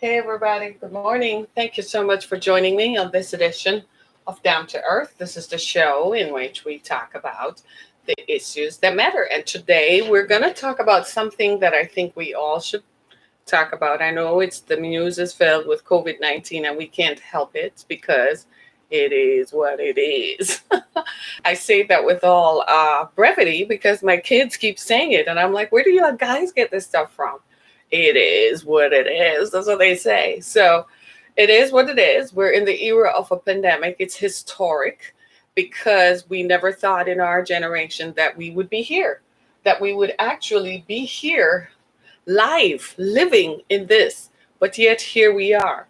Hey, everybody. Good morning. Thank you so much for joining me on this edition of Down to Earth. This is the show in which we talk about the issues that matter. And today we're going to talk about something that I think we all should talk about. I know the news is filled with COVID-19 and we can't help it because it is what it is. I say that with all brevity because my kids keep saying it. And I'm like, where do you guys get this stuff from? It is what it is. That's what they say. So it is what it is. We're in the era of a pandemic. It's historic because we never thought in our generation that we would be here, that we would actually be here live, living in this. But yet here we are.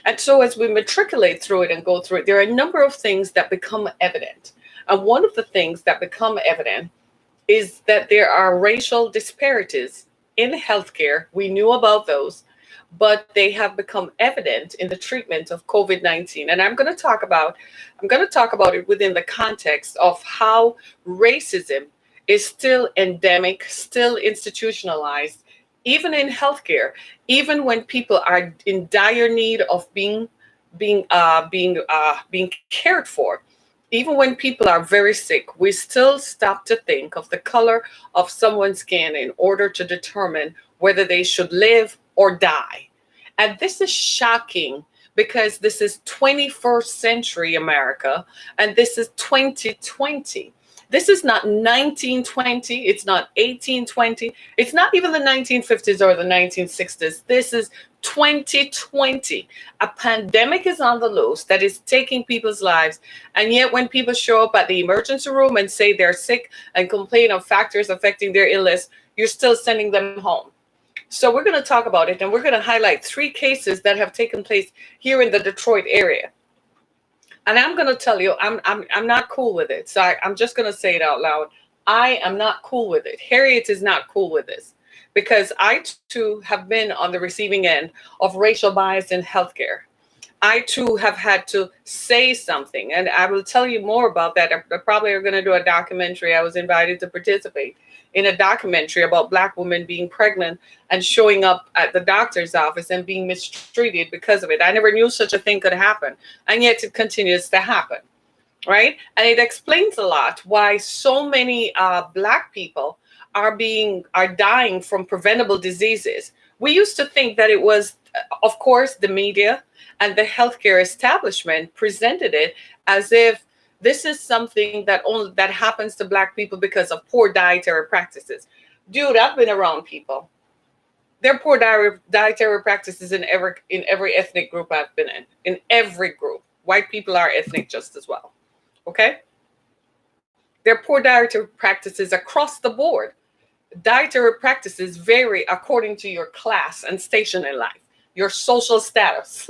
And so as we matriculate through it and go through it, there are a number of things that become evident. And one of the things that become evident is that there are racial disparities in healthcare. We knew about those, but they have become evident in the treatment of COVID-19. And I'm going to talk about it within the context of how racism is still endemic, still institutionalized, even in healthcare, even when people are in dire need of being cared for. Even when people are very sick, we still stop to think of the color of someone's skin in order to determine whether they should live or die. And this is shocking because this is 21st century America and this is 2020. This is not 1920. It's not 1820. It's not even the 1950s or the 1960s. This is 2020. A pandemic is on the loose that is taking people's lives. And yet when people show up at the emergency room and say they're sick and complain of factors affecting their illness, you're still sending them home. So we're going to talk about it, and we're going to highlight three cases that have taken place here in the Detroit area. And I'm going to tell you, I'm not cool with it. So I'm just going to say it out loud. I am not cool with it. Harriet is not cool with this because I too have been on the receiving end of racial bias in healthcare. I too have had to say something, and I will tell you more about that. I probably are going to do a documentary. I was invited to participate in a documentary about Black women being pregnant and showing up at the doctor's office and being mistreated because of it. I never knew such a thing could happen, and yet it continues to happen, right? And it explains a lot why so many Black people are dying from preventable diseases. We used to think that it was, of course, the media and the healthcare establishment presented it as if this is something that happens to Black people because of poor dietary practices. Dude, I've been around people. There are poor dietary practices in every ethnic group I've been in. In every group, white people are ethnic just as well. Okay, there are poor dietary practices across the board. Dietary practices vary according to your class and station in life, your social status.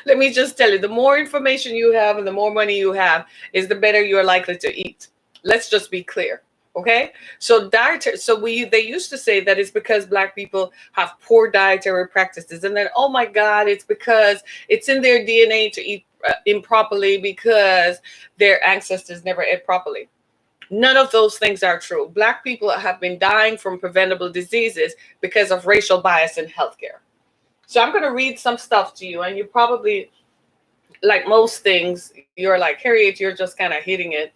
Let me just tell you, the more information you have and the more money you have is the better you're likely to eat. Let's just be clear. Okay. So they used to say that it's because Black people have poor dietary practices. And then, oh my God, it's because it's in their DNA to eat improperly because their ancestors never ate properly. None of those things are true. Black people have been dying from preventable diseases because of racial bias in healthcare. So I'm going to read some stuff to you, and you probably, like most things, you're like, Harriet, you're just kind of hitting it,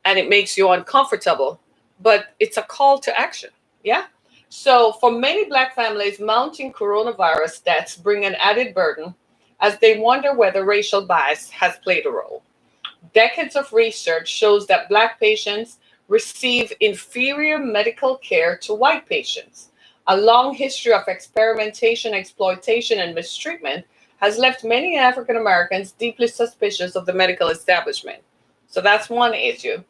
and it makes you uncomfortable. But it's a call to action. Yeah. So for many Black families, mounting coronavirus deaths bring an added burden as they wonder whether racial bias has played a role. Decades of research shows that Black patients receive inferior medical care to white patients. A long history of experimentation, exploitation, and mistreatment has left many African Americans deeply suspicious of the medical establishment. So that's one issue.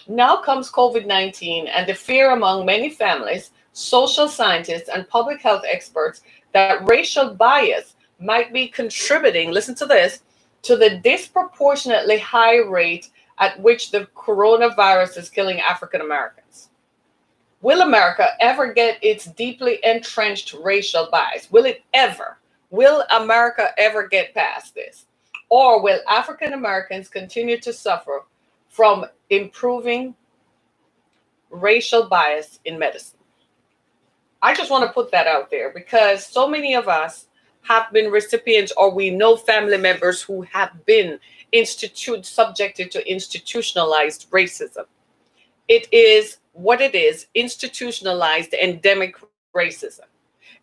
Now comes COVID-19 and the fear among many families, social scientists, and public health experts that racial bias might be contributing, listen to this, to the disproportionately high rate at which the coronavirus is killing African Americans. Will America ever get its deeply entrenched racial bias? Will it ever? Will America ever get past this? Or will African Americans continue to suffer from improving racial bias in medicine? I just want to put that out there because so many of us have been recipients, or we know family members who have been subjected to institutionalized racism. It is what it is, institutionalized endemic racism.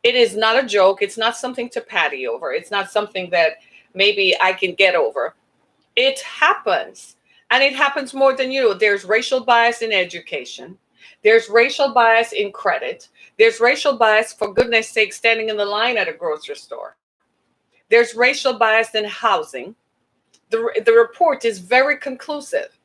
It is not a joke. It's not something to patty over. It's not something that maybe I can get over. It happens. And it happens more than you. There's racial bias in education. There's racial bias in credit. There's racial bias, for goodness sake, standing in the line at a grocery store. There's racial bias in housing. The report is very conclusive.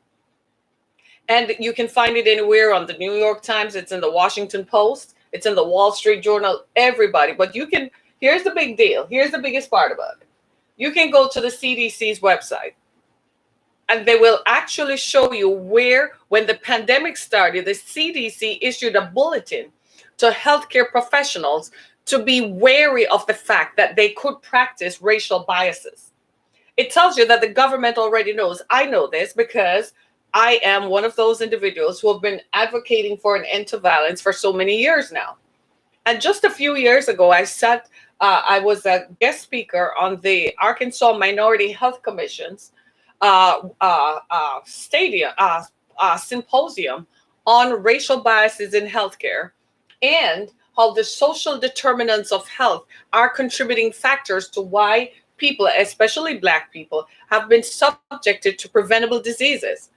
And you can find it anywhere on the New York Times. It's in the Washington Post. It's in the Wall Street Journal, everybody. But here's the big deal. Here's the biggest part about it. You can go to the CDC's website, and they will actually show you where, when the pandemic started, the CDC issued a bulletin to healthcare professionals to be wary of the fact that they could practice racial biases. It tells you that the government already knows. I know this because I am one of those individuals who have been advocating for an end to violence for so many years now. And just a few years ago, I was a guest speaker on the Arkansas Minority Health Commission's symposium on racial biases in healthcare and how the social determinants of health are contributing factors to why people, especially Black people, have been subjected to preventable diseases.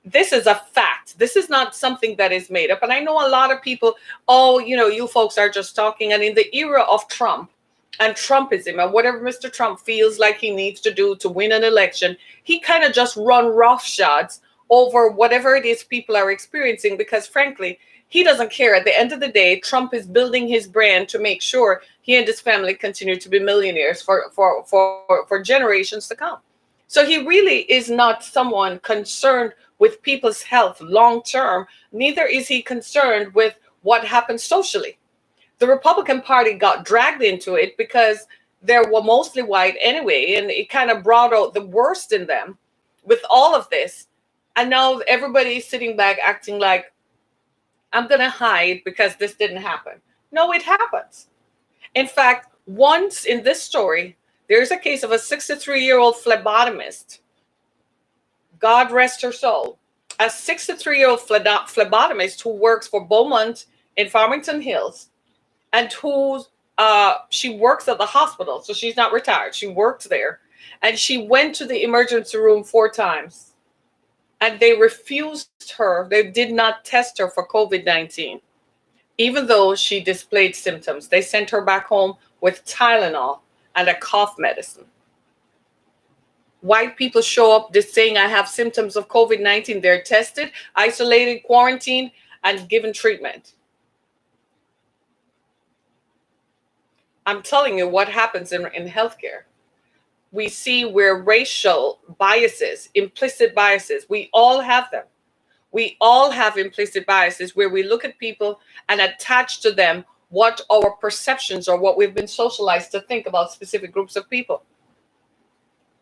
This is a fact. This is not something that is made up. And I know a lot of people, oh, you folks are just talking. And in the era of Trump and Trumpism and whatever Mr. Trump feels like he needs to do to win an election, he kind of just run roughshods over whatever it is people are experiencing, because frankly, he doesn't care. At the end of the day, Trump is building his brand to make sure he and his family continue to be millionaires for generations to come. So he really is not someone concerned with people's health long term. Neither is he concerned with what happens socially. The Republican Party got dragged into it because they were mostly white anyway, and it kind of brought out the worst in them with all of this. And now everybody is sitting back acting like, I'm going to hide because this didn't happen. No, it happens. In fact, once in this story, there's a case of a 63-year-old phlebotomist. God rest her soul. A 63-year-old phlebotomist who works for Beaumont in Farmington Hills, and she works at the hospital, so she's not retired. She worked there, and she went to the emergency room 4 times, and they refused her. They did not test her for COVID-19, even though she displayed symptoms. They sent her back home with Tylenol and a cough medicine. White people show up just saying, I have symptoms of COVID-19. They're tested, isolated, quarantined, and given treatment. I'm telling you what happens in healthcare. We see where racial biases, implicit biases, we all have them. We all have implicit biases where we look at people and attach to them what our perceptions or what we've been socialized to think about specific groups of people.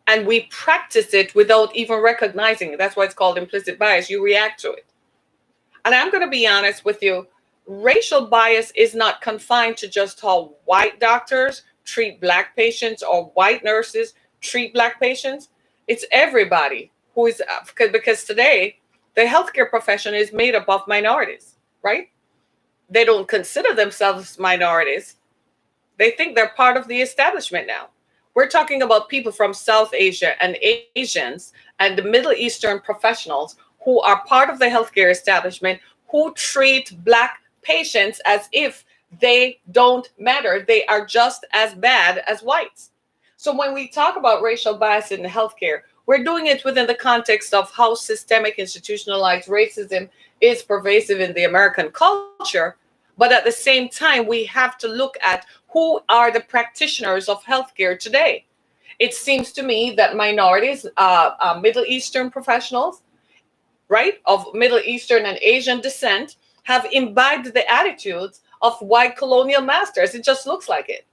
And we practice it without even recognizing it. That's why it's called implicit bias. You react to it. And I'm going to be honest with you. Racial bias is not confined to just how white doctors treat Black patients or white nurses treat Black patients. It's everybody who is, because today the healthcare profession is made up of minorities, right? They don't consider themselves minorities. They think they're part of the establishment now. We're talking about people from South Asia and Asians and the Middle Eastern professionals who are part of the healthcare establishment, who treat Black patients as if they don't matter. They are just as bad as whites. So when we talk about racial bias in healthcare, we're doing it within the context of how systemic institutionalized racism is pervasive in the American culture. But at the same time, we have to look at who are the practitioners of healthcare today. It seems to me that minorities, Middle Eastern professionals, right, of Middle Eastern and Asian descent, have imbibed the attitudes of white colonial masters. It just looks like it.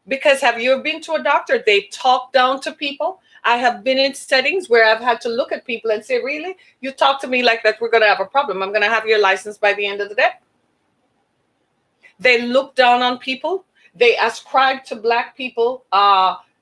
Because have you been to a doctor? They talk down to people. I have been in settings where I've had to look at people and say, really? You talk to me like that, we're going to have a problem. I'm going to have your license by the end of the day. They look down on people. They ascribe to Black people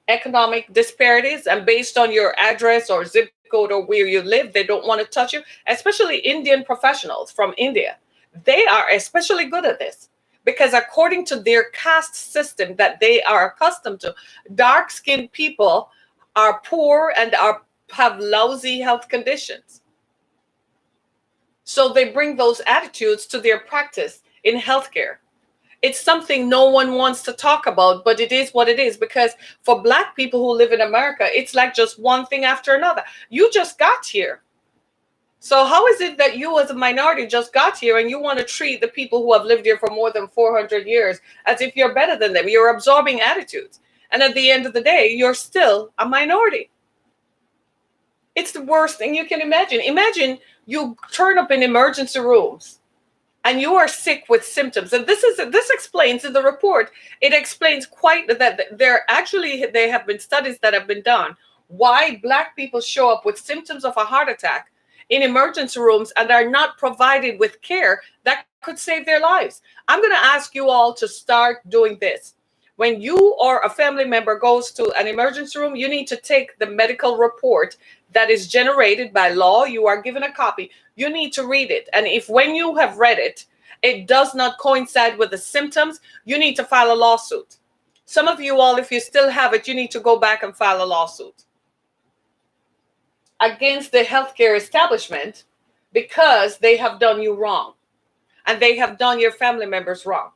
economic disparities, and based on your address or zip code or where you live, they don't want to touch you. Especially Indian professionals from India, they are especially good at this because according to their caste system that they are accustomed to, dark skinned people are poor and are have lousy health conditions. So they bring those attitudes to their practice in healthcare. It's something no one wants to talk about, but it is what it is, because for Black people who live in America, it's like just one thing after another. You just got here. So how is it that you as a minority just got here and you want to treat the people who have lived here for more than 400 years as if you're better than them? You're absorbing attitudes. And at the end of the day, you're still a minority. It's the worst thing you can imagine. Imagine you turn up in emergency rooms and you are sick with symptoms. And this explains in the report, it explains quite that there have been studies that have been done why Black people show up with symptoms of a heart attack in emergency rooms and are not provided with care that could save their lives. I'm going to ask you all to start doing this. When you or a family member goes to an emergency room, you need to take the medical report that is generated by law. You are given a copy. You need to read it. And if when you have read it, it does not coincide with the symptoms, you need to file a lawsuit. Some of you all, if you still have it, you need to go back and file a lawsuit against the healthcare establishment because they have done you wrong and they have done your family members wrong.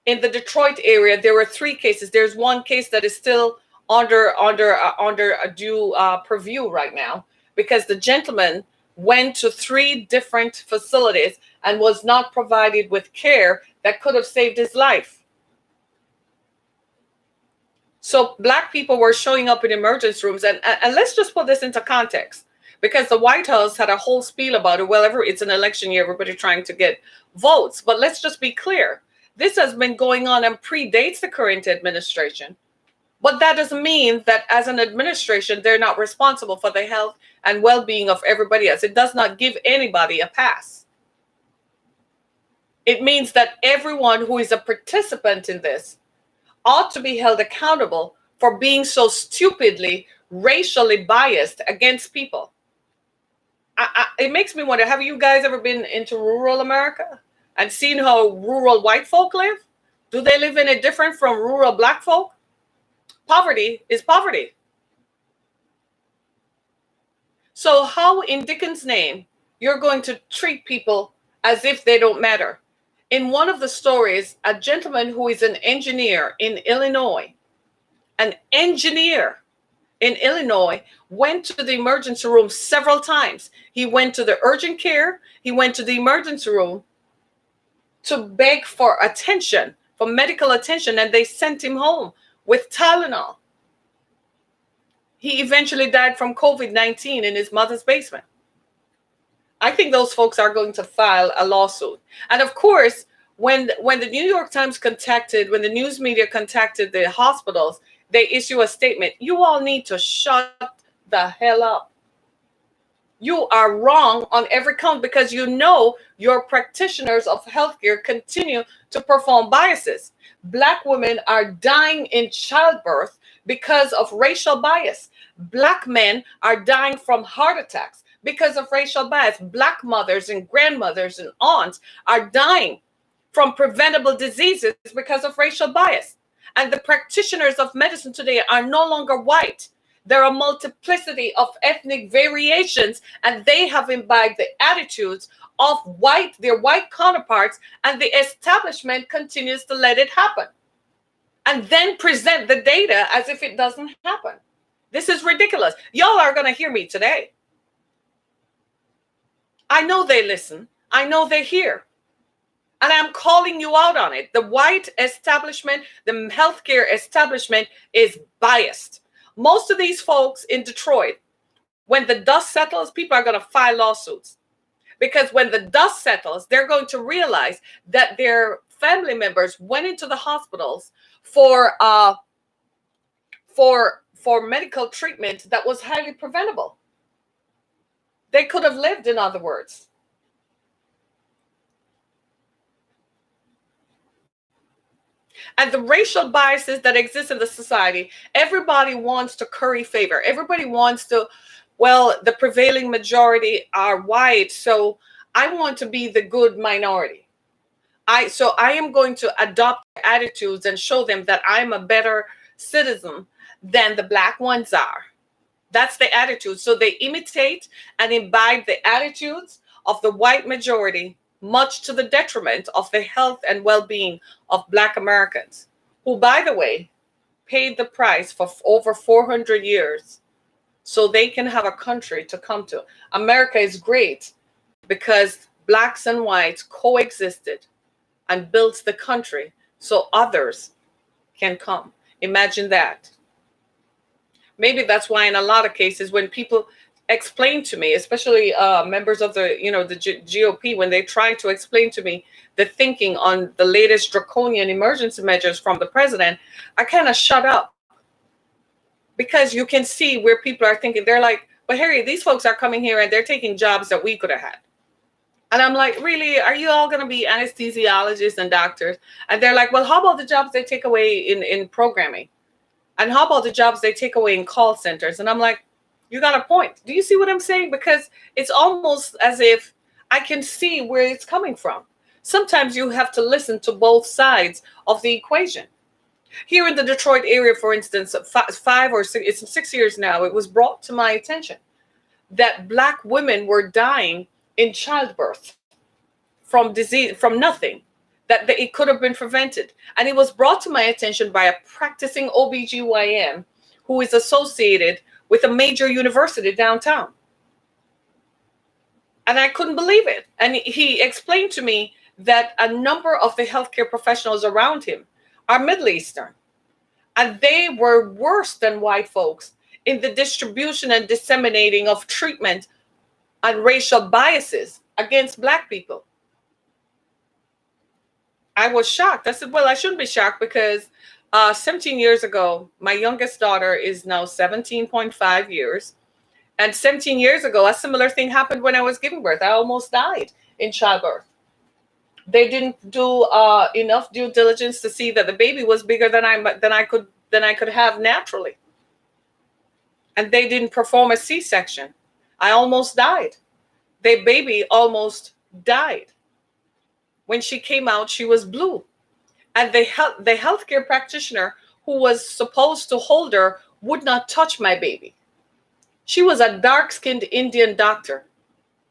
In the Detroit area, there were 3 cases. There's one case that is still under a due purview right now because the gentleman went to 3 different facilities and was not provided with care that could have saved his life. So Black people were showing up in emergency rooms, and let's just put this into context, because the White House had a whole spiel about it. Well, it's an election year, everybody trying to get votes. But let's just be clear. This has been going on and predates the current administration. But that doesn't mean that as an administration, they're not responsible for the health and well-being of everybody else. It does not give anybody a pass. It means that everyone who is a participant in this ought to be held accountable for being so stupidly racially biased against people. It makes me wonder, have you guys ever been into rural America and seen how rural white folk live? Do they live any different from rural Black folk? Poverty is poverty. So how in Dickens' name you're going to treat people as if they don't matter? In one of the stories, a gentleman who is an engineer in Illinois, went to the emergency room several times. He went to the urgent care. He went to the emergency room to beg for attention, for medical attention, and they sent him home with Tylenol. He eventually died from COVID-19 in his mother's basement. I think those folks are going to file a lawsuit. And of course, when the New York Times when the news media contacted the hospitals, they issue a statement. You all need to shut the hell up. You are wrong on every count because you know your practitioners of healthcare continue to perform biases. Black women are dying in childbirth because of racial bias. Black men are dying from heart attacks because of racial bias. Black mothers and grandmothers and aunts are dying from preventable diseases because of racial bias. And the practitioners of medicine today are no longer white. There are a multiplicity of ethnic variations, and they have imbibed the attitudes of their white counterparts, and the establishment continues to let it happen and then present the data as if it doesn't happen. This is ridiculous. Y'all are going to hear me today. I know they listen. I know they hear. And I'm calling you out on it. The white establishment, the healthcare establishment is biased. Most of these folks in Detroit, when the dust settles, people are going to file lawsuits. Because when the dust settles, they're going to realize that their family members went into the hospitals for medical treatment that was highly preventable. They could have lived, in other words. And the racial biases that exist in the society, everybody wants to curry favor. Everybody wants to, well, the prevailing majority are white, so I want to be the good minority. I am going to adopt attitudes and show them that I'm a better citizen than the black ones are. That's the attitude. So they imitate and imbibe the attitudes of the white majority, much to the detriment of the health and well-being of black Americans, who, by the way, paid the price for over 400 years so they can have a country to come to. America is great because blacks and whites coexisted and built the country so others can come. Imagine that. Maybe that's why in a lot of cases when people explain to me, especially members of the GOP, when they try to explain to me the thinking on the latest draconian emergency measures from the president, I kind of shut up, because you can see where people are thinking. They're like, but Harry, these folks are coming here and they're taking jobs that we could have had. And I'm like, really? Are you all going to be anesthesiologists and doctors? And they're like, well, how about the jobs they take away in programming? And how about the jobs they take away in call centers? And I'm like, you got a point. Do you see what I'm saying? Because it's almost as if I can see where it's coming from. Sometimes you have to listen to both sides of the equation. Here in the Detroit area, for instance, 6 years now, it was brought to my attention that black women were dying in childbirth from disease, from nothing, that it could have been prevented. And it was brought to my attention by a practicing OBGYN who is associated with a major university downtown. And I couldn't believe it. And he explained to me that a number of the healthcare professionals around him are Middle Eastern. And they were worse than white folks in the distribution and disseminating of treatment and racial biases against black people. I was shocked. I said, well, I shouldn't be shocked because 17 years ago, my youngest daughter is now 17.5 years. And 17 years ago, a similar thing happened when I was giving birth. I almost died in childbirth. They didn't do enough due diligence to see that the baby was bigger than I could have naturally. And they didn't perform a C-section. I almost died. The baby almost died. When she came out, she was blue. And the healthcare practitioner who was supposed to hold her would not touch my baby. She was a dark-skinned Indian doctor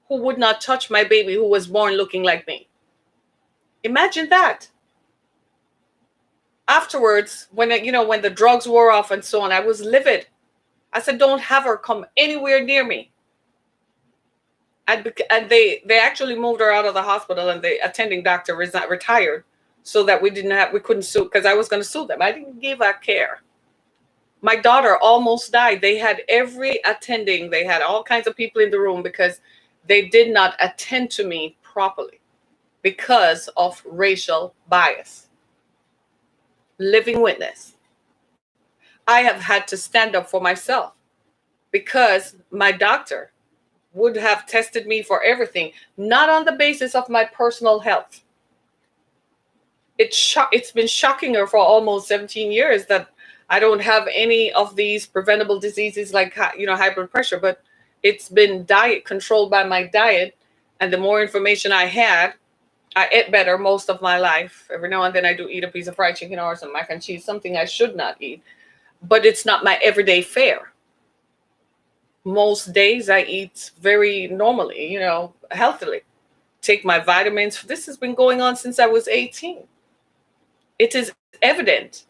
who would not touch my baby who was born looking like me. Imagine that. Afterwards, when the drugs wore off and so on, I was livid. I said, don't have her come anywhere near me. And they actually moved her out of the hospital, and the attending doctor retired so that we couldn't sue, because I was going to sue them. I didn't give a care. My daughter almost died. They had every attending. They had all kinds of people in the room because they did not attend to me properly because of racial bias. Living witness. I have had to stand up for myself because my doctor would have tested me for everything, not on the basis of my personal health. It's been shocking her for almost 17 years that I don't have any of these preventable diseases like high blood pressure, but it's been diet controlled by my diet. And the more information I had, I ate better most of my life. Every now and then I do eat a piece of fried chicken or some mac and cheese, something I should not eat, but it's not my everyday fare. Most days I eat very normally, healthily. Take my vitamins. This has been going on since I was 18. It is evident.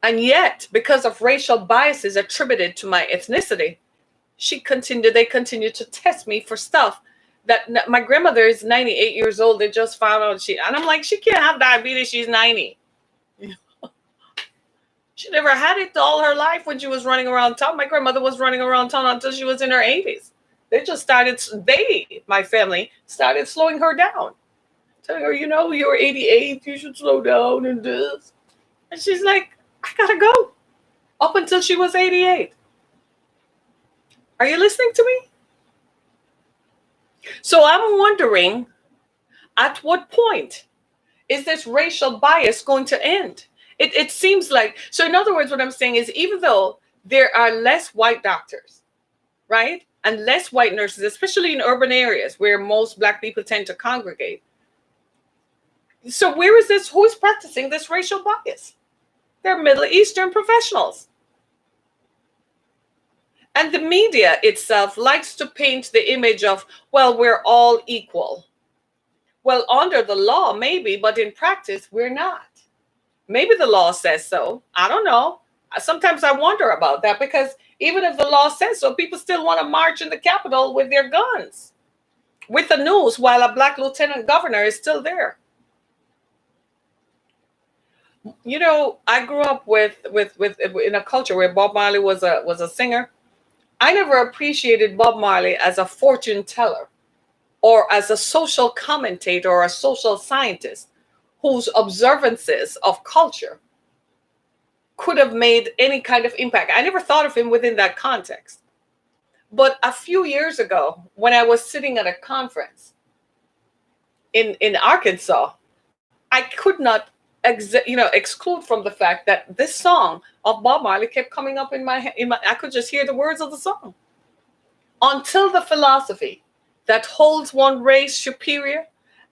And yet, because of racial biases attributed to my ethnicity, they continue to test me for stuff that my grandmother is 98 years old. They just found out and I'm like, she can't have diabetes. She's 90. She never had it all her life when she was running around town. My grandmother was running around town until she was in her 80s. My family started slowing her down. Telling her, you're 88, you should slow down and this. And she's like, I gotta go. Up until she was 88. Are you listening to me? So I'm wondering, at what point is this racial bias going to end? It seems like, so in other words, what I'm saying is, even though there are less white doctors, right, and less white nurses, especially in urban areas where most Black people tend to congregate. So where is this? Who is practicing this racial bias? They're Middle Eastern professionals. And the media itself likes to paint the image of, well, we're all equal. Well, under the law, maybe, but in practice, we're not. Maybe the law says so. I don't know. Sometimes I wonder about that, because even if the law says so, people still want to march in the Capitol with their guns, with the news, while a Black lieutenant governor is still there. You know, I grew up with in a culture where Bob Marley was a singer. I never appreciated Bob Marley as a fortune teller or as a social commentator or a social scientist whose observances of culture could have made any kind of impact. I never thought of him within that context. But a few years ago, when I was sitting at a conference in Arkansas, I could not exclude from the fact that this song of Bob Marley kept coming up in my I could just hear the words of the song. Until the philosophy that holds one race superior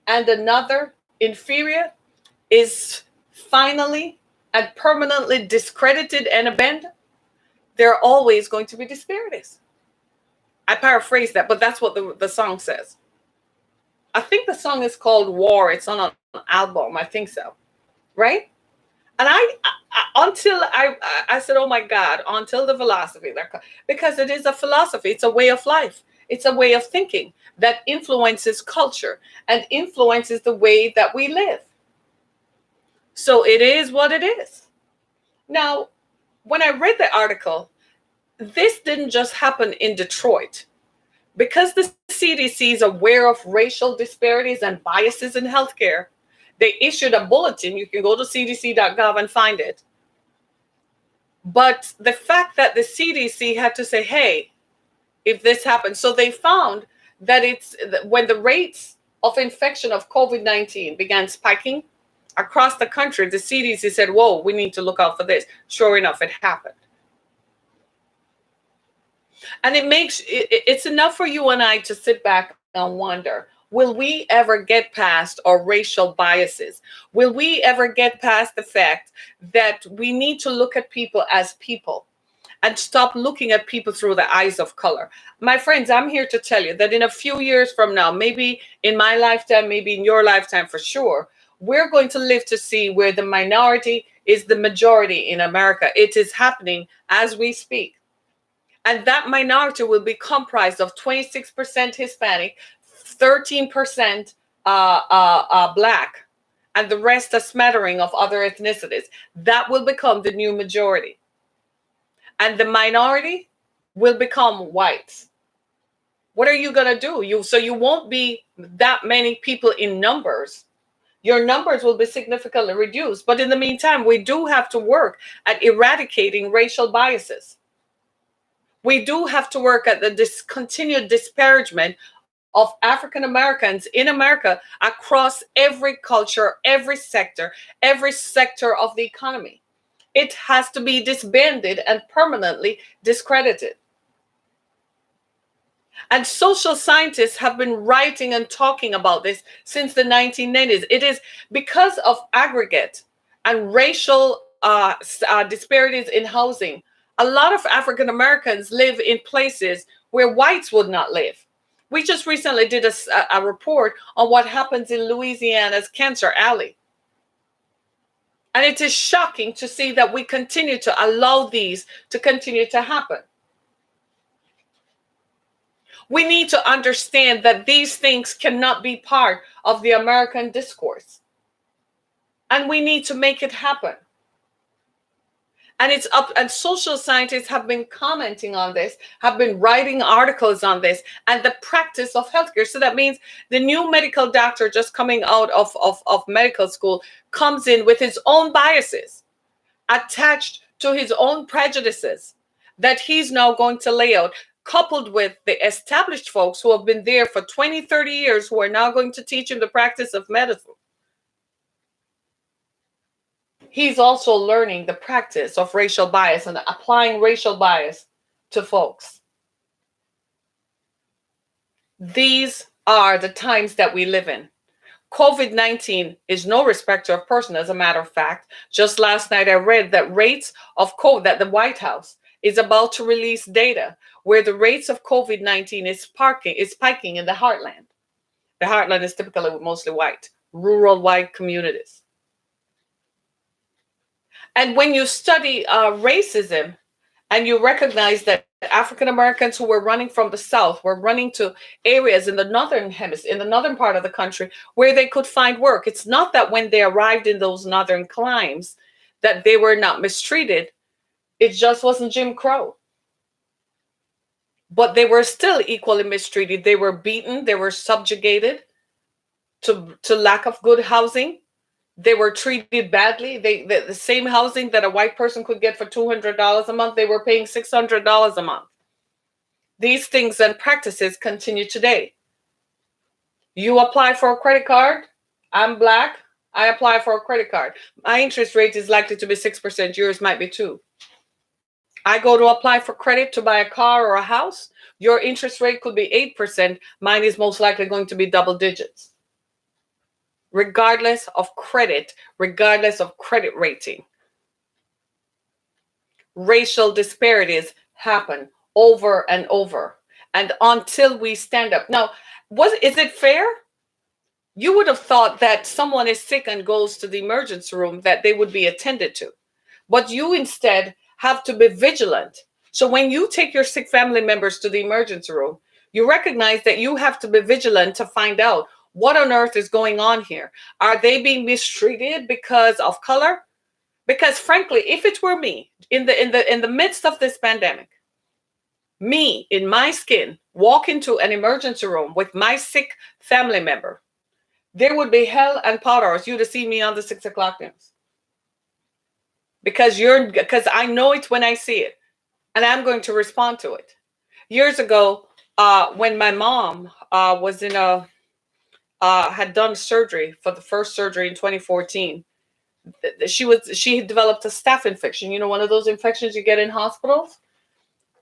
and another inferior is finally and permanently discredited and abandoned, there are always going to be disparities. I paraphrase that, but that's what the song says. I think the song is called War. It's on an album. I think so. Right? And I said, oh my God, until the philosophy, because it is a philosophy. It's a way of life. It's a way of thinking that influences culture and influences the way that we live. So it is what it is. Now, when I read the article, this didn't just happen in Detroit. Because the CDC is aware of racial disparities and biases in healthcare, they issued a bulletin. You can go to cdc.gov and find it. But the fact that the CDC had to say, hey, if this happens, so they found that it's when the rates of infection of COVID-19 began spiking across the country, the CDC said, whoa, we need to look out for this. Sure enough, it happened. And it's enough for you and I to sit back and wonder, will we ever get past our racial biases? Will we ever get past the fact that we need to look at people as people and stop looking at people through the eyes of color? My friends, I'm here to tell you that in a few years from now, maybe in my lifetime, maybe in your lifetime for sure, we're going to live to see where the minority is the majority in America. It is happening as we speak. And that minority will be comprised of 26% Hispanic, 13% Black, and the rest a smattering of other ethnicities. That will become the new majority. And the minority will become whites. What are you going to do? So you won't be that many people in numbers. Your numbers will be significantly reduced. But in the meantime, we do have to work at eradicating racial biases. We do have to work at the continued disparagement of African Americans in America across every culture, every sector of the economy. It has to be disbanded and permanently discredited. And social scientists have been writing and talking about this since the 1990s. It is because of aggregate and racial disparities in housing. A lot of African Americans live in places where whites would not live. We just recently did a report on what happens in Louisiana's Cancer Alley. And it is shocking to see that we continue to allow these to continue to happen. We need to understand that these things cannot be part of the American discourse. And we need to make it happen. And it's up, and social scientists have been commenting on this, have been writing articles on this, and the practice of healthcare. So that means the new medical doctor just coming out of medical school comes in with his own biases, attached to his own prejudices that he's now going to lay out, coupled with the established folks who have been there for 20, 30 years, who are now going to teach him the practice of medicine. He's also learning the practice of racial bias and applying racial bias to folks. These are the times that we live in. COVID-19 is no respecter of person, as a matter of fact. Just last night, I read that rates of COVID, that the White House is about to release data where the rates of COVID-19 is spiking in the heartland. The heartland is typically mostly white, rural white communities. And when you study racism and you recognize that African Americans who were running from the South were running to areas in the northern hemisphere, in the northern part of the country, where they could find work, it's not that when they arrived in those northern climes that they were not mistreated. It just wasn't Jim Crow. But they were still equally mistreated. They were beaten, they were subjugated to lack of good housing. They were treated badly. The same housing that a white person could get for $200 a month, they were paying $600 a month. These things and practices continue today. You apply for a credit card. I'm black. I apply for a credit card. My interest rate is likely to be 6%. Yours might be 2%. I go to apply for credit to buy a car or a house. Your interest rate could be 8%. Mine is most likely going to be double digits. Regardless of credit rating. Racial disparities happen over and over. And until we stand up. Now, is it fair? You would have thought that someone is sick and goes to the emergency room that they would be attended to. But you instead have to be vigilant. So when you take your sick family members to the emergency room, you recognize that you have to be vigilant to find out what on earth is going on here. Are they being mistreated because of color? Because frankly, if it were me in the midst of this pandemic, me in my skin, walk into an emergency room with my sick family member, there would be hell and potholes. You'd have seen me on the 6 o'clock news. Because I know it when I see it, and I'm going to respond to it. Years ago, when my mom was in had done surgery for the first surgery in 2014, she had developed a staph infection. You know, one of those infections you get in hospitals.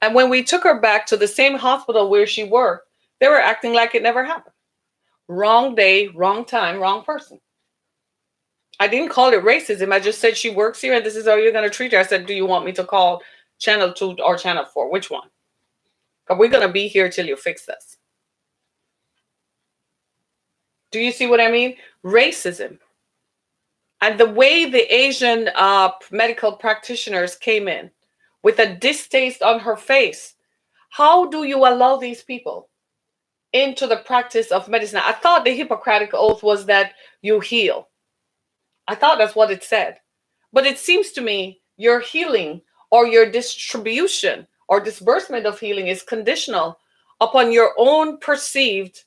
And when we took her back to the same hospital where she worked, they were acting like it never happened. Wrong day, wrong time, wrong person. I didn't call it racism. I just said she works here and this is how you're going to treat her. I said, do you want me to call Channel 2 or Channel 4? Which one? Because we're going to be here till you fix this. Do you see what I mean? Racism. And the way the Asian medical practitioners came in with a distaste on her face. How do you allow these people into the practice of medicine? I thought the Hippocratic Oath was that you heal. I thought that's what it said. But it seems to me your healing or your distribution or disbursement of healing is conditional upon your own perceived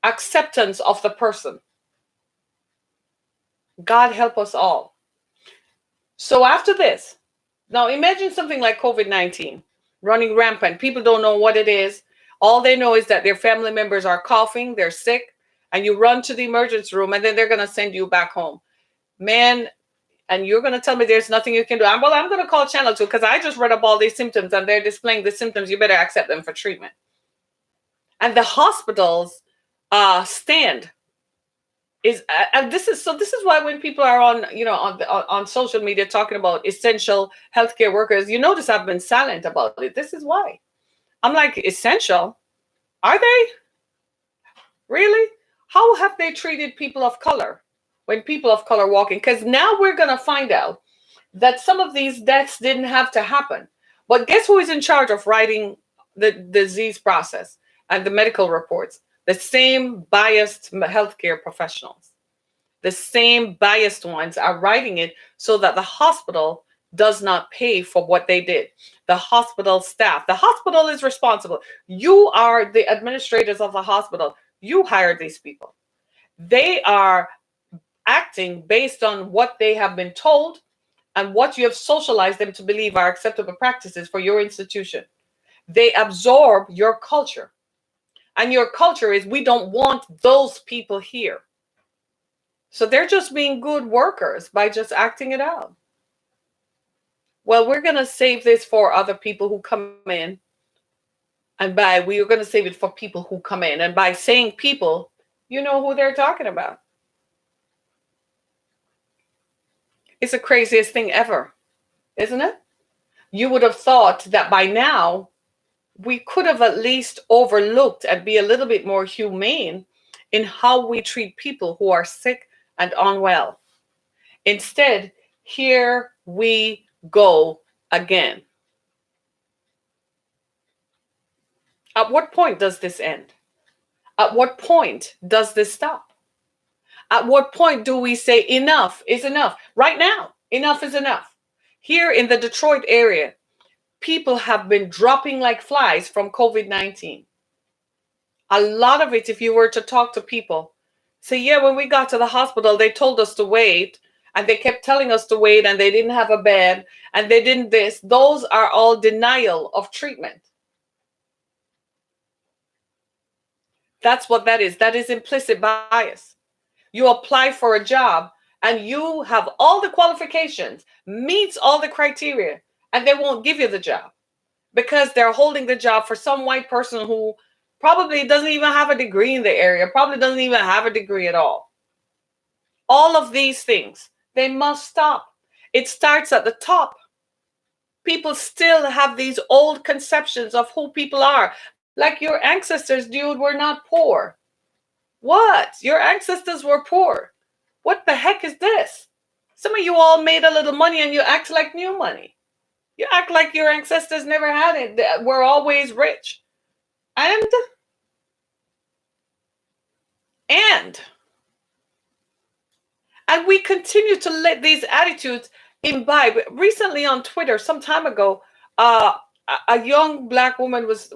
acceptance of the person. God help us all. So after this, now imagine something like COVID-19 running rampant. People don't know what it is. All they know is that their family members are coughing, they're sick, and you run to the emergency room and then they're going to send you back home. Man, and you're going to tell me there's nothing you can do. I'm going to call Channel 2 because I just read up all these symptoms and they're displaying the symptoms. You better accept them for treatment. And the hospitals stand is, and this is why when people are on social media talking about essential healthcare workers, you notice I've been silent about it. This is why. I'm like, essential? Are they? Really? How have they treated people of color when people of color walk in? Because now we're going to find out that some of these deaths didn't have to happen. But guess who is in charge of writing the disease process and the medical reports? The same biased healthcare professionals. The same biased ones are writing it so that the hospital does not pay for what they did. The hospital staff. The hospital is responsible. You are the administrators of the hospital. You hired these people. They are acting based on what they have been told and what you have socialized them to believe are acceptable practices for your institution. They absorb your culture. And your culture is, we don't want those people here. So they're just being good workers by just acting it out. Well, we're going to save this for other people who come in. And by we are going to save it for people who come in. And by saying people, you know who they're talking about. It's the craziest thing ever, isn't it? You would have thought that by now we could have at least overlooked and be a little bit more humane in how we treat people who are sick and unwell. Instead, here we go again. At what point does this end? At what point does this stop? At what point do we say enough is enough? Right now, enough is enough. Here in the Detroit area, people have been dropping like flies from COVID-19. A lot of it, if you were to talk to people, say, yeah, when we got to the hospital, they told us to wait, and they kept telling us to wait, and they didn't have a bed, and they didn't this. Those are all denial of treatment. That's what that is. That is implicit bias. You apply for a job and you have all the qualifications, meets all the criteria, and they won't give you the job because they're holding the job for some white person who probably doesn't even have a degree in the area, probably doesn't even have a degree at all. All of these things, they must stop. It starts at the top. People still have these old conceptions of who people are. Like your ancestors, dude, were not poor. What? Your ancestors were poor. What the heck is this? Some of you all made a little money and you act like new money. You act like your ancestors never had it. They were always rich. And and we continue to let these attitudes imbibe. Recently on Twitter, some time ago, a young black woman was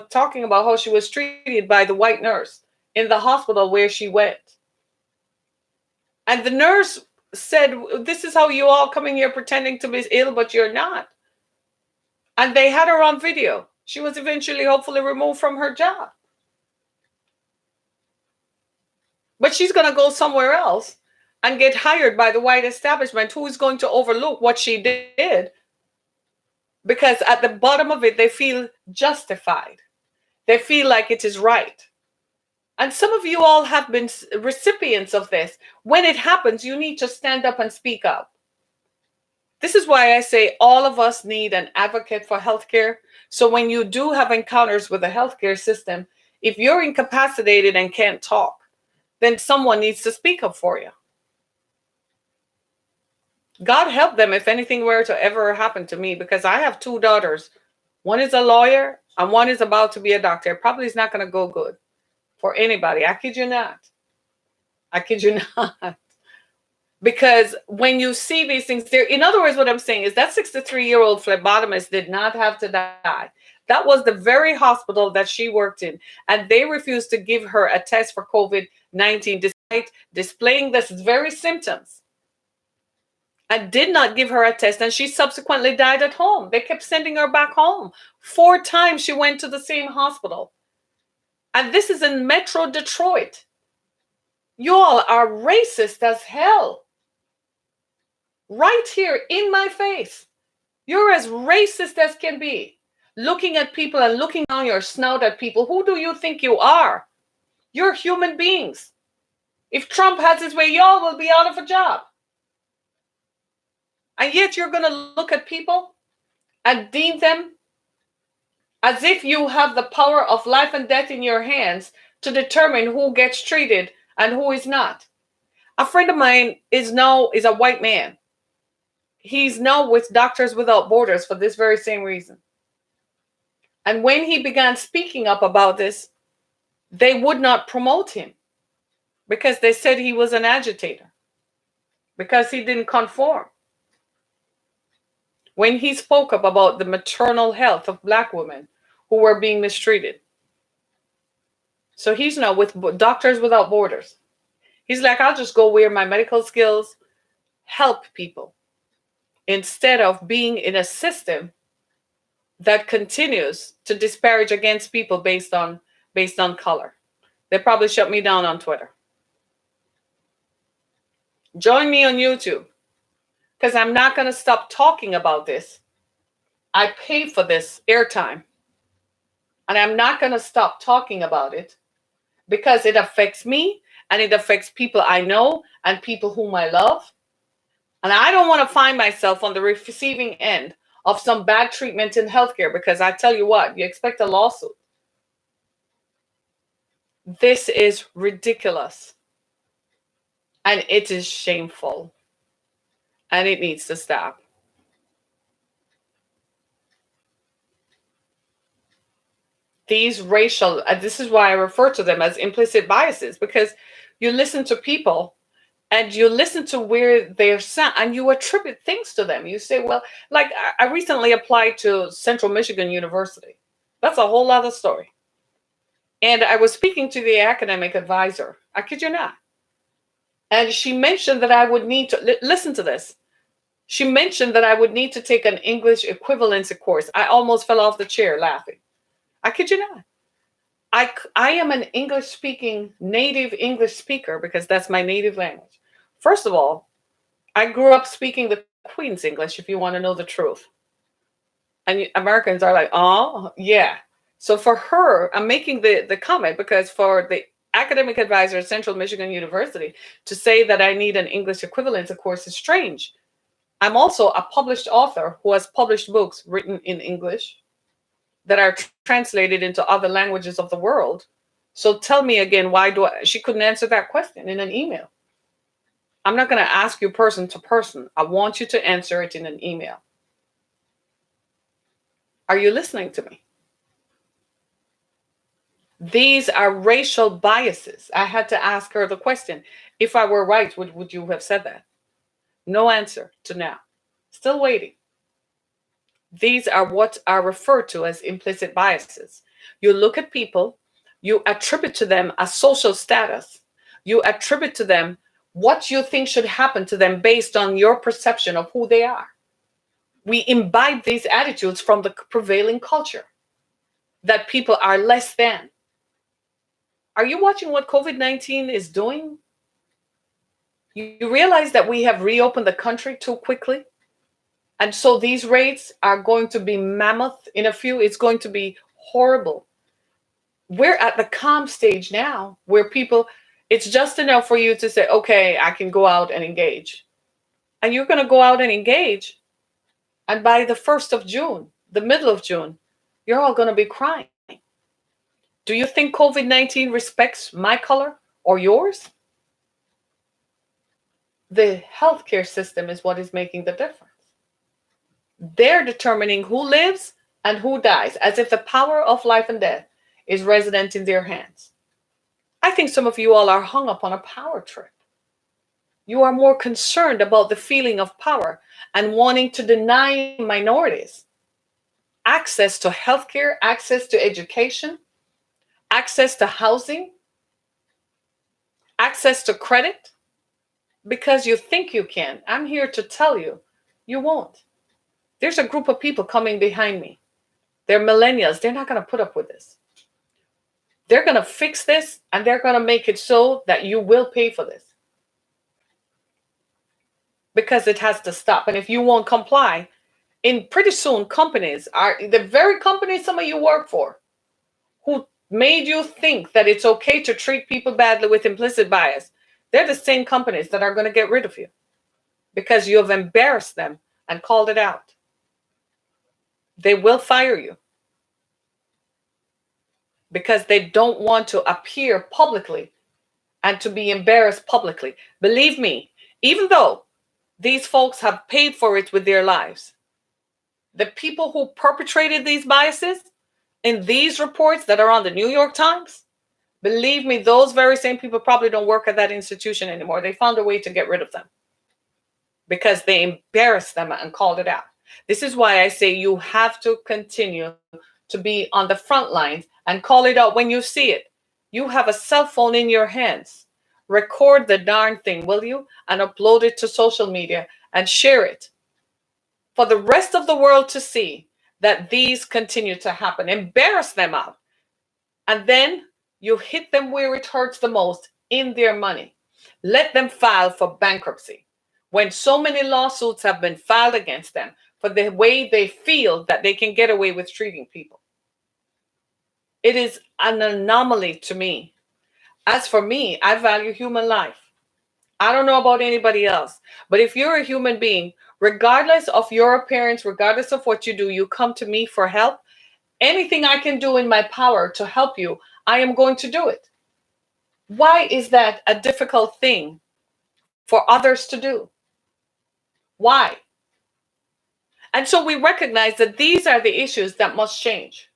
talking about how she was treated by the white nurse in the hospital where she went. And the nurse said, this is how you all coming here pretending to be ill, but you're not. And they had her on video. She was eventually hopefully removed from her job. But she's going to go somewhere else and get hired by the white establishment who is going to overlook what she did. Because at the bottom of it, they feel justified. They feel like it is right. And some of you all have been recipients of this. When it happens, you need to stand up and speak up. This is why I say all of us need an advocate for healthcare. So when you do have encounters with the healthcare system, if you're incapacitated and can't talk, then someone needs to speak up for you. God help them if anything were to ever happen to me, because I have two daughters. One is a lawyer and one is about to be a doctor. It probably is not going to go good for anybody. I kid you not. I kid you not. Because when you see these things there, in other words, what I'm saying is that 63-year-old phlebotomist did not have to die. That was the very hospital that she worked in. And they refused to give her a test for COVID-19 despite displaying this very symptoms. And did not give her a test. And she subsequently died at home. They kept sending her back home. 4 times she went to the same hospital. And this is in Metro Detroit. You all are racist as hell. Right here in my face. You're as racist as can be. Looking at people and looking down your snout at people. Who do you think you are? You're human beings. If Trump has his way, y'all will be out of a job. And yet you're going to look at people and deem them as if you have the power of life and death in your hands to determine who gets treated and who is not. A friend of mine is a white man. He's now with Doctors Without Borders for this very same reason. And when he began speaking up about this, they would not promote him because they said he was an agitator, because he didn't conform. When he spoke up about the maternal health of black women who were being mistreated. So he's now with Doctors Without Borders. He's like, I'll just go where my medical skills help people instead of being in a system that continues to disparage against people based on color. They probably shut me down on Twitter. Join me on YouTube because I'm not going to stop talking about this. I pay for this airtime and I'm not going to stop talking about it because it affects me and it affects people I know and people whom I love. And I don't want to find myself on the receiving end of some bad treatment in healthcare because I tell you what, you expect a lawsuit. This is ridiculous and it is shameful and it needs to stop. These racial, this is why I refer to them as implicit biases, because you listen to people and you listen to where they're sent and you attribute things to them. You say, well, like I recently applied to Central Michigan University. That's a whole other story. And I was speaking to the academic advisor. I kid you not. And she mentioned that I would need to listen to this. She mentioned that I would need to take an English equivalency course. I almost fell off the chair laughing. I kid you not. I am an English speaking, native English speaker because that's my native language. First of all, I grew up speaking the Queen's English, if you want to know the truth. And Americans are like, oh, yeah. So for her, I'm making the comment because for the academic advisor at Central Michigan University to say that I need an English equivalence, of course, is strange. I'm also a published author who has published books written in English that are translated into other languages of the world. So tell me again, why do I? She couldn't answer that question in an email. I'm not going to ask you person to person. I want you to answer it in an email. Are you listening to me? These are racial biases. I had to ask her the question. If I were right, would you have said that? No answer to now. Still waiting. These are what are referred to as implicit biases. You look at people, you attribute to them a social status, you attribute to them what you think should happen to them based on your perception of who they are. We imbibe these attitudes from the prevailing culture that people are less than. Are you watching what COVID-19 is doing? You realize that we have reopened the country too quickly? And so these rates are going to be mammoth in a few. It's going to be horrible. We're at the calm stage now where people, it's just enough for you to say, okay, I can go out and engage. And you're going to go out and engage. And by the 1st of June, the middle of June, you're all going to be crying. Do you think COVID-19 respects my color or yours? The healthcare system is what is making the difference. They're determining who lives and who dies, as if the power of life and death is resident in their hands. I think some of you all are hung up on a power trip. You are more concerned about the feeling of power and wanting to deny minorities access to healthcare, access to education, access to housing, access to credit, because you think you can. I'm here to tell you, you won't. There's a group of people coming behind me. They're millennials. They're not going to put up with this. They're going to fix this and they're going to make it so that you will pay for this. Because it has to stop. And if you won't comply, in pretty soon, companies are the very companies some of you work for who made you think that it's okay to treat people badly with implicit bias. They're the same companies that are going to get rid of you because you have embarrassed them and called it out. They will fire you because they don't want to appear publicly and to be embarrassed publicly. Believe me, even though these folks have paid for it with their lives, the people who perpetrated these biases in these reports that are on the New York Times, believe me, those very same people probably don't work at that institution anymore. They found a way to get rid of them because they embarrassed them and called it out. This is why I say you have to continue to be on the front lines and call it out when you see it. You have a cell phone in your hands. Record the darn thing, will you? And upload it to social media and share it for the rest of the world to see that these continue to happen. Embarrass them out. And then you hit them where it hurts the most, in their money. Let them file for bankruptcy when so many lawsuits have been filed against them for the way they feel that they can get away with treating people. It is an anomaly to me. As for me, I value human life. I don't know about anybody else, but if you're a human being, regardless of your appearance, regardless of what you do, you come to me for help. Anything I can do in my power to help you, I am going to do it. Why is that a difficult thing for others to do? Why? And so we recognize that these are the issues that must change.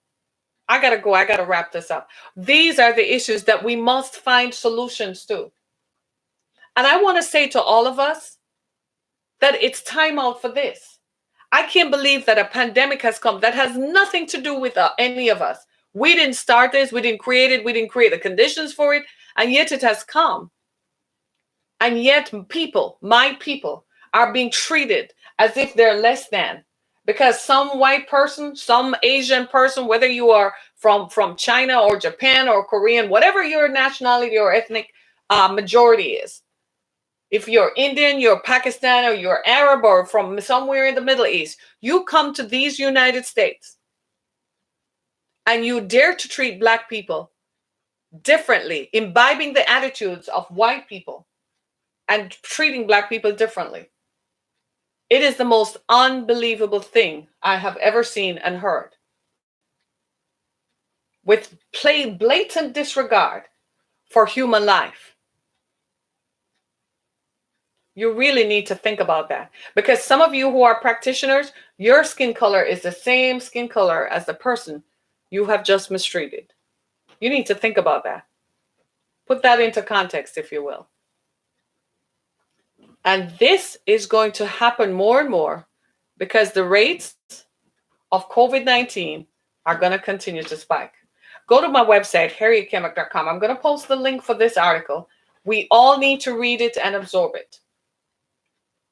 I got to go. I got to wrap this up. These are the issues that we must find solutions to. And I want to say to all of us that it's time out for this. I can't believe that a pandemic has come that has nothing to do with any of us. We didn't start this. We didn't create it. We didn't create the conditions for it. And yet it has come. And yet people, my people, are being treated as if they're less than. Because some white person, some Asian person, whether you are from China or Japan or Korean, whatever your nationality or ethnic majority is, if you're Indian, you're Pakistan, or you're Arab, or from somewhere in the Middle East, you come to these United States and you dare to treat Black people differently, imbibing the attitudes of white people and treating Black people differently. It is the most unbelievable thing I have ever seen and heard. With blatant disregard for human life. You really need to think about that, because some of you who are practitioners, your skin color is the same skin color as the person you have just mistreated. You need to think about that. Put that into context, if you will. And this is going to happen more and more because the rates of COVID-19 are going to continue to spike. Go to my website, harrietkemmick.com. I'm going to post the link for this article. We all need to read it and absorb it.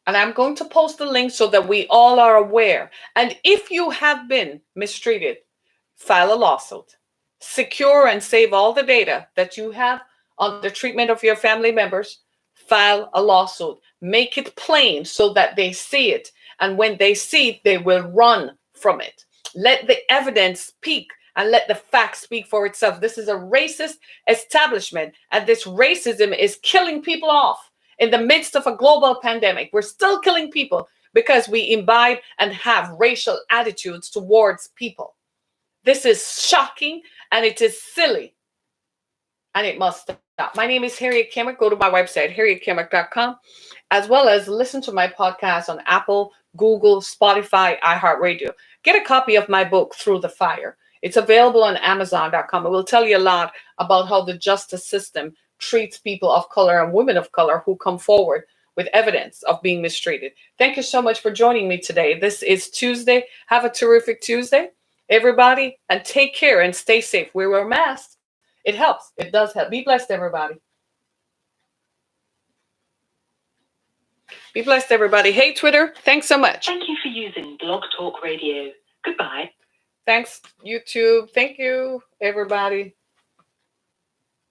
And I'm going to post the link so that we all are aware. And if you have been mistreated, file a lawsuit. Secure and save all the data that you have on the treatment of your family members. File a lawsuit. Make it plain so that they see it. And when they see it, they will run from it. Let the evidence speak and let the facts speak for itself. This is a racist establishment, and this racism is killing people off. In the midst of a global pandemic, we're still killing people because we imbibe and have racial attitudes towards people. This is shocking and it is silly, and it must stop. My name is Harriet Kimmick. Go to my website, harrietkimmick.com, as well as listen to my podcast on Apple, Google, Spotify, iHeartRadio. Get a copy of my book, Through the Fire. It's available on Amazon.com. It will tell you a lot about how the justice system treats people of color and women of color who come forward with evidence of being mistreated. Thank you so much for joining me today. This is Tuesday. Have a terrific Tuesday, everybody, and take care and stay safe. We wear masks. It helps. It does help. Be blessed, everybody. Be blessed, everybody. Hey, Twitter. Thanks so much. Thank you for using Blog Talk Radio. Goodbye. Thanks, YouTube. Thank you, everybody.